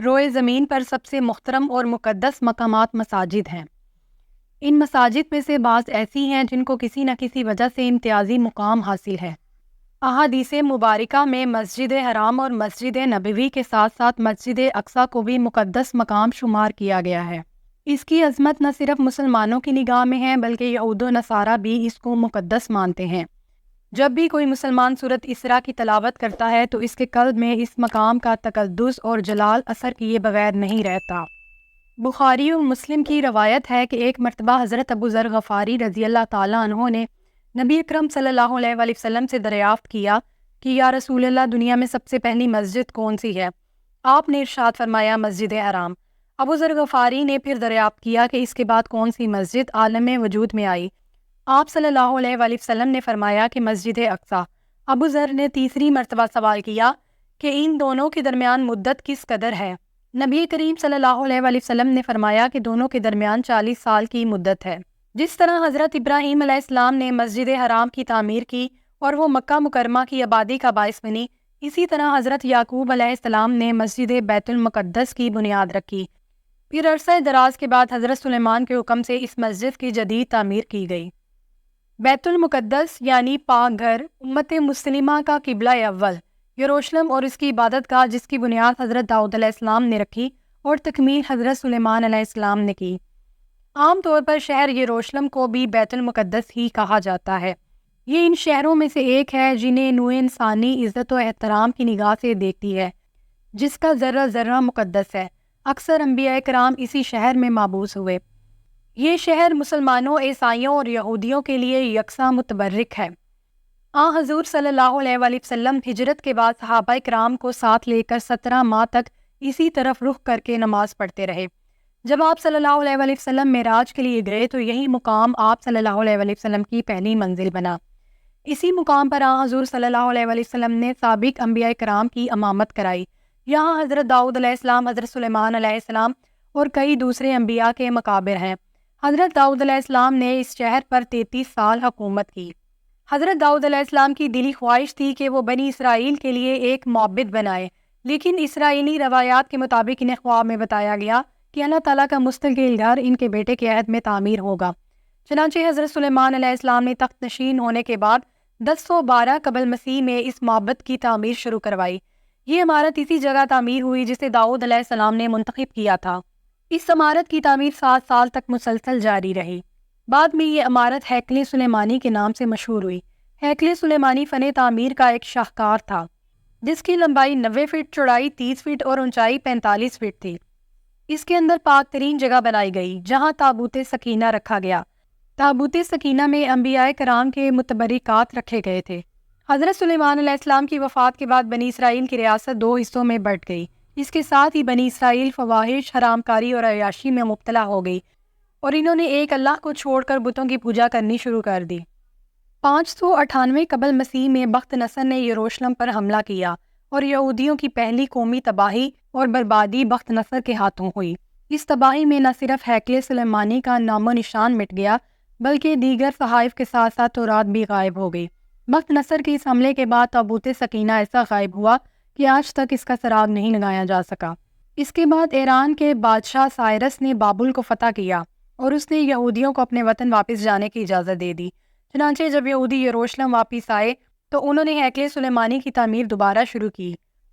روئے زمین پر سب سے محترم اور مقدس مقامات مساجد ہیں۔ ان مساجد میں سے بعض ایسی ہیں جن کو کسی نہ کسی وجہ سے امتیازی مقام حاصل ہے۔ احادیث مبارکہ میں مسجد حرام اور مسجد نبوی کے ساتھ ساتھ مسجد اقصیٰ کو بھی مقدس مقام شمار کیا گیا ہے۔ اس کی عظمت نہ صرف مسلمانوں کی نگاہ میں ہے بلکہ یہود و نصارہ بھی اس کو مقدس مانتے ہیں۔ جب بھی کوئی مسلمان سورۃ اسراء کی تلاوت کرتا ہے تو اس کے قلب میں اس مقام کا تقدس اور جلال اثر کیے بغیر نہیں رہتا۔ بخاری اور مسلم کی روایت ہے کہ ایک مرتبہ حضرت ابو ذر غفاری رضی اللہ تعالیٰ عنہ نے نبی اکرم صلی اللہ علیہ وآلہ وسلم سے دریافت کیا کہ یا رسول اللہ، دنیا میں سب سے پہلی مسجد کون سی ہے؟ آپ نے ارشاد فرمایا مسجد حرام۔ ابو ذر غفاری نے پھر دریافت کیا کہ اس کے بعد کون سی مسجد عالم وجود میں آئی؟ آپ صلی اللہ علیہ وآلہ وسلم نے فرمایا کہ مسجد اقصیٰ۔ ابو ذر نے تیسری مرتبہ سوال کیا کہ ان دونوں کے درمیان مدت کس قدر ہے؟ نبی کریم صلی اللہ علیہ وآلہ وسلم نے فرمایا کہ دونوں کے درمیان 40 سال کی مدت ہے۔ جس طرح حضرت ابراہیم علیہ السلام نے مسجد حرام کی تعمیر کی اور وہ مکہ مکرمہ کی آبادی کا باعث بنی، اسی طرح حضرت یعقوب علیہ السلام نے مسجد بیت المقدس کی بنیاد رکھی۔ پھر عرصہ دراز کے بعد حضرت سلیمان کے حکم سے اس مسجد کی جدید تعمیر کی گئی۔ بیت المقدس یعنی پاک گھر امت مسلمہ کا قبلہ اول، یروشلم اور اس کی عبادت گاہ جس کی بنیاد حضرت داؤد علیہ السلام نے رکھی اور تکمیل حضرت سلیمان علیہ السلام نے کی۔ عام طور پر شہر یروشلم کو بھی بیت المقدس ہی کہا جاتا ہے۔ یہ ان شہروں میں سے ایک ہے جنہیں نوع انسانی عزت و احترام کی نگاہ سے دیکھتی ہے، جس کا ذرہ ذرہ مقدس ہے۔ اکثر انبیاء کرام اسی شہر میں مابعوث ہوئے۔ یہ شہر مسلمانوں، عیسائیوں اور یہودیوں کے لیے یکساں متبرک ہے۔ حضور صلی اللہ علیہ وآلہ وسلم ہجرت کے بعد صحابہ کرام کو ساتھ لے کر 17 ماہ تک اسی طرف رخ کر کے نماز پڑھتے رہے۔ جب آپ صلی اللہ علیہ وآلہ وسلم معراج کے لیے گئے تو یہی مقام آپ صلی اللہ علیہ وآلہ وسلم کی پہلی منزل بنا۔ اسی مقام پر حضور صلی اللہ علیہ وآلہ وسلم نے سابق انبیاء کرام کی امامت کرائی۔ یہاں حضرت داؤد علیہ السلام، حضرت سلیمان علیہ السلام اور کئی دوسرے انبیاء کے مقابر ہیں۔ حضرت داؤد علیہ السلام نے اس شہر پر 33 سال حکومت کی۔ حضرت داؤد علیہ السلام کی دلی خواہش تھی کہ وہ بنی اسرائیل کے لیے ایک معبد بنائے، لیکن اسرائیلی روایات کے مطابق انہیں خواب میں بتایا گیا کہ اللہ تعالیٰ کا مستقل گھر ان کے بیٹے کے عہد میں تعمیر ہوگا۔ چنانچہ حضرت سلیمان علیہ السلام نے تخت نشین ہونے کے بعد 1012 قبل مسیح میں اس معبد کی تعمیر شروع کروائی۔ یہ عمارت اسی جگہ تعمیر ہوئی جسے داؤد علیہ السلام نے منتخب کیا تھا۔ اس عمارت کی تعمیر 7 سال تک مسلسل جاری رہی۔ بعد میں یہ عمارت ہیکل سلیمانی کے نام سے مشہور ہوئی۔ ہیکل سلیمانی فن تعمیر کا ایک شاہکار تھا جس کی لمبائی 90 فٹ، چوڑائی 30 فٹ اور اونچائی 45 فٹ تھی۔ اس کے اندر پاک ترین جگہ بنائی گئی جہاں تابوت سکینہ رکھا گیا۔ تابوت سکینہ میں انبیاء کرام کے متبرکات رکھے گئے تھے۔ حضرت سلیمان علیہ السلام کی وفات کے بعد بنی اسرائیل کی ریاست 2 حصوں میں بٹ گئی۔ اس کے ساتھ ہی بنی اسرائیل فواحش، حرام کاری اور عیاشی میں مبتلا ہو گئی اور انہوں نے ایک اللہ کو چھوڑ کر بتوں کی پوجا کرنی شروع کر دی۔ 598 قبل مسیح میں بخت نصر نے یروشلم پر حملہ کیا اور یہودیوں کی پہلی قومی تباہی اور بربادی بخت نصر کے ہاتھوں ہوئی۔ اس تباہی میں نہ صرف ہیکل سلیمانی کا نام و نشان مٹ گیا بلکہ دیگر صحائف کے ساتھ ساتھ تورات بھی غائب ہو گئی۔ بخت نصر کے اس حملے کے بعد تابوت سکینہ ایسا غائب ہوا کہ آج تک اس کا سراغ نہیں لگایا جا سکا۔ اس کے بعد ایران کے بادشاہ سائرس نے بابل کو فتح کیا اور اس نے یہودیوں کو اپنے وطن واپس جانے کی اجازت دے دی۔ چنانچہ جب یہودی یروشلم واپس آئے تو انہوں نے ہیکل سلیمانی کی تعمیر دوبارہ شروع کی۔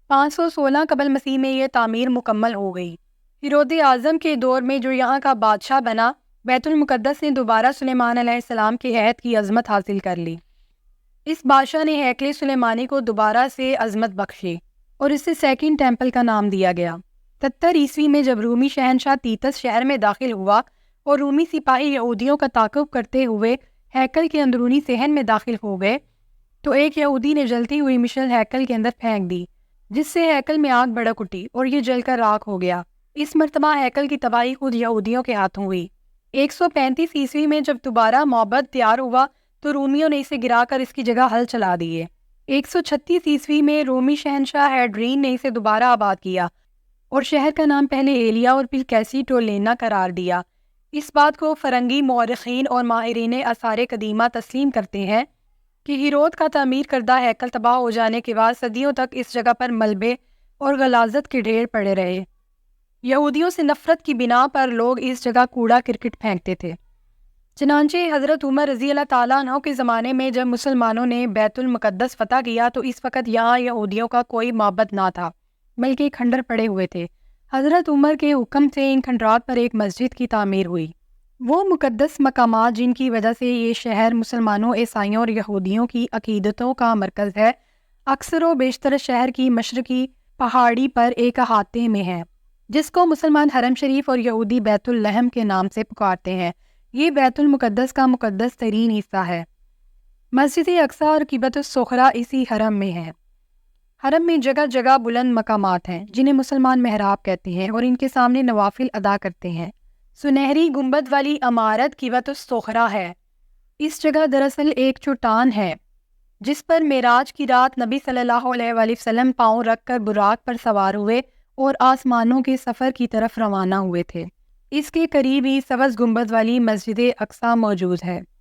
516 قبل مسیح میں یہ تعمیر مکمل ہو گئی۔ ہیرود اعظم کے دور میں جو یہاں کا بادشاہ بنا، بیت المقدس نے دوبارہ سلیمان علیہ السلام کے عہد کی عظمت حاصل کر لی۔ اس بادشاہ نے ہیکل سلیمانی کو دوبارہ سے عظمت بخشی اور اسے سیکنڈ ٹیمپل کا نام دیا گیا۔ 73 عیسوی میں جب رومی شہنشاہ تیتس شہر میں داخل ہوا اور رومی سپاہی یہودیوں کا تعاقب کرتے ہوئے ہیکل کے اندرونی صحن میں داخل ہو گئے تو ایک یہودی نے جلتی ہوئی مشعل ہیکل کے اندر پھینک دی، جس سے ہیکل میں آگ بھڑک اٹھی اور یہ جل کر راکھ ہو گیا۔ اس مرتبہ ہیکل کی تباہی خود یہودیوں کے ہاتھوں ہوئی۔ 135 عیسوی میں جب دوبارہ معبد تیار ہوا تو رومیوں نے اسے گرا کر اس کی جگہ ہل چلا دیے۔ 136 عیسوی میں رومی شہنشاہ ہیڈرین نے اسے دوبارہ آباد کیا اور شہر کا نام پہلے ایلیا اور پھر کیسیٹولینا قرار دیا۔ اس بات کو فرنگی مورخین اور ماہرین آثار قدیمہ تسلیم کرتے ہیں کہ ہیرود کا تعمیر کردہ ہیکل تباہ ہو جانے کے بعد صدیوں تک اس جگہ پر ملبے اور غلاظت کے ڈھیر پڑے رہے۔ یہودیوں سے نفرت کی بنا پر لوگ اس جگہ کوڑا کرکٹ پھینکتے تھے۔ چنانچہ حضرت عمر رضی اللہ تعالیٰ عنہ کے زمانے میں جب مسلمانوں نے بیت المقدس فتح کیا تو اس وقت یہاں یہودیوں کا کوئی معبد نہ تھا، بلکہ کھنڈر پڑے ہوئے تھے۔ حضرت عمر کے حکم سے ان کھنڈرات پر ایک مسجد کی تعمیر ہوئی۔ وہ مقدس مقامات جن کی وجہ سے یہ شہر مسلمانوں، عیسائیوں اور یہودیوں کی عقیدتوں کا مرکز ہے، اکثر و بیشتر شہر کی مشرقی پہاڑی پر ایک احاطے میں ہے، جس کو مسلمان حرم شریف اور یہودی بیت الحم کے نام سے پکارتے ہیں۔ یہ بیت المقدس کا مقدس ترین حصہ ہے۔ مسجد اقصیٰ اور قبۃ الصخرہ اسی حرم میں ہے۔ حرم میں جگہ جگہ بلند مقامات ہیں جنہیں مسلمان محراب کہتے ہیں اور ان کے سامنے نوافل ادا کرتے ہیں۔ سنہری گنبد والی عمارت قبۃ الصخرہ ہے۔ اس جگہ دراصل ایک چٹان ہے جس پر معراج کی رات نبی صلی اللہ علیہ وآلہ وسلم پاؤں رکھ کر براق پر سوار ہوئے اور آسمانوں کے سفر کی طرف روانہ ہوئے تھے۔ اس کے قریب ہی سبز گنبد والی مسجد اقصیٰ موجود ہے۔